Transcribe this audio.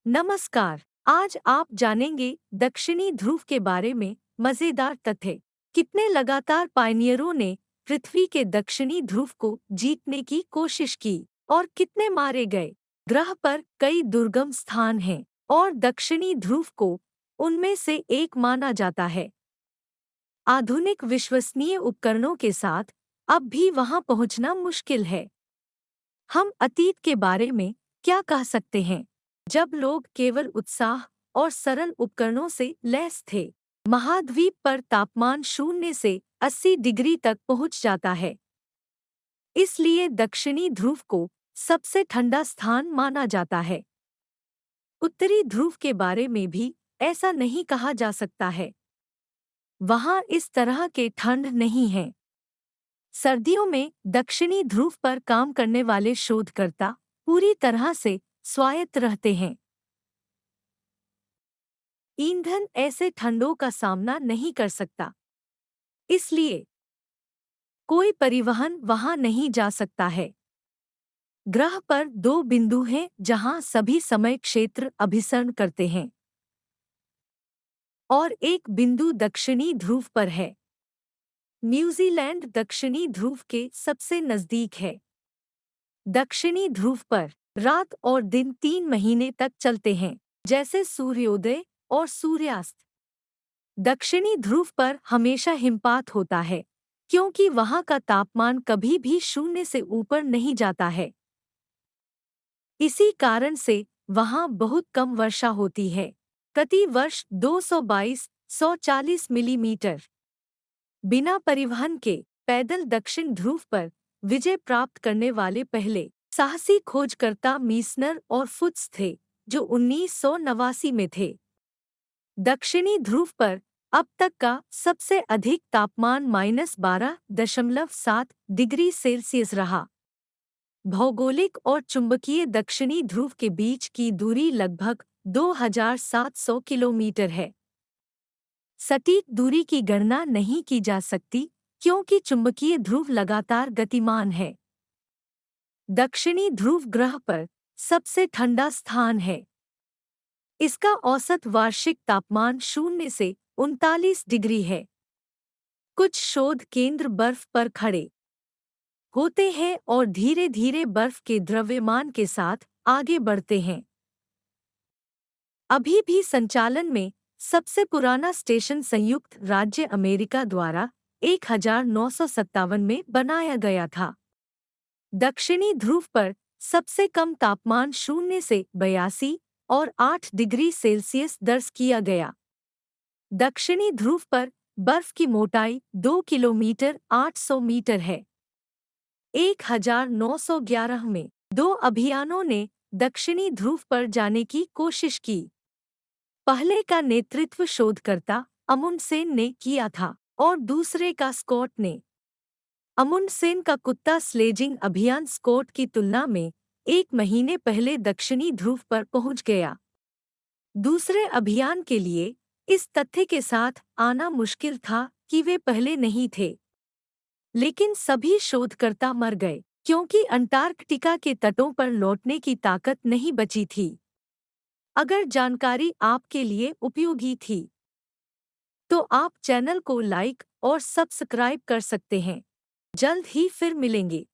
नमस्कार। आज आप जानेंगे दक्षिणी ध्रुव के बारे में मजेदार तथ्य। कितने लगातार पायनियरों ने पृथ्वी के दक्षिणी ध्रुव को जीतने की कोशिश की और कितने मारे गए। ग्रह पर कई दुर्गम स्थान हैं और दक्षिणी ध्रुव को उनमें से एक माना जाता है। आधुनिक विश्वसनीय उपकरणों के साथ अब भी वहां पहुंचना मुश्किल है। हम अतीत के बारे में क्या कह सकते हैं, जब लोग केवल उत्साह और सरल उपकरणों से लैस थे। महाद्वीप पर तापमान 0 से 80 डिग्री तक पहुंच जाता है। इसलिए दक्षिणी ध्रुव को सबसे ठंडा स्थान माना जाता है। उत्तरी ध्रुव के बारे में भी ऐसा नहीं कहा जा सकता है। वहां इस तरह के ठंड नहीं है। सर्दियों में दक्षिणी ध्रुव पर काम करने वाले शोधकर्ता पूरी तरह से स्वायत्त रहते हैं। ईंधन ऐसे ठंडों का सामना नहीं कर सकता, इसलिए कोई परिवहन वहां नहीं जा सकता है। ग्रह पर 2 बिंदु हैं जहां सभी समय क्षेत्र अभिसरण करते हैं और एक बिंदु दक्षिणी ध्रुव पर है। न्यूजीलैंड दक्षिणी ध्रुव के सबसे नजदीक है। दक्षिणी ध्रुव पर रात और दिन 3 महीने तक चलते हैं, जैसे सूर्योदय और सूर्यास्त। दक्षिणी ध्रुव पर हमेशा हिमपात होता है, क्योंकि वहां का तापमान कभी भी 0 से ऊपर नहीं जाता है। इसी कारण से वहां बहुत कम वर्षा होती है, प्रति वर्ष 222-140 मिलीमीटर। बिना परिवहन के पैदल दक्षिण ध्रुव पर विजय प्राप्त करने वाले पहले साहसी खोजकर्ता मीसनर और फुट्स थे, जो 1989 में थे। दक्षिणी ध्रुव पर अब तक का सबसे अधिक तापमान -12.7 डिग्री सेल्सियस रहा। भौगोलिक और चुंबकीय दक्षिणी ध्रुव के बीच की दूरी लगभग 2700 किलोमीटर है। सटीक दूरी की गणना नहीं की जा सकती, क्योंकि चुंबकीय ध्रुव लगातार गतिमान है। दक्षिणी ध्रुव ग्रह पर सबसे ठंडा स्थान है। इसका औसत वार्षिक तापमान 0 से 39 डिग्री है। कुछ शोध केंद्र बर्फ पर खड़े होते हैं और धीरे धीरे बर्फ के द्रव्यमान के साथ आगे बढ़ते हैं। अभी भी संचालन में सबसे पुराना स्टेशन संयुक्त राज्य अमेरिका द्वारा 1957 में बनाया गया था। दक्षिणी ध्रुव पर सबसे कम तापमान 0 से 82 और 8 डिग्री सेल्सियस दर्ज किया गया। दक्षिणी ध्रुव पर बर्फ की मोटाई 2 किलोमीटर 800 मीटर है। 1911 में 2 अभियानों ने दक्षिणी ध्रुव पर जाने की कोशिश की। पहले का नेतृत्व शोधकर्ता अमुंडसेन ने किया था और दूसरे का स्कॉट ने। अमुंडसेन का कुत्ता स्लेजिंग अभियान स्कॉट की तुलना में 1 महीने पहले दक्षिणी ध्रुव पर पहुंच गया। दूसरे अभियान के लिए इस तथ्य के साथ आना मुश्किल था कि वे पहले नहीं थे, लेकिन सभी शोधकर्ता मर गए, क्योंकि अंटार्कटिका के तटों पर लौटने की ताकत नहीं बची थी। अगर जानकारी आपके लिए उपयोगी थी, तो आप चैनल को लाइक और सब्सक्राइब कर सकते हैं। जल्द ही फिर मिलेंगे।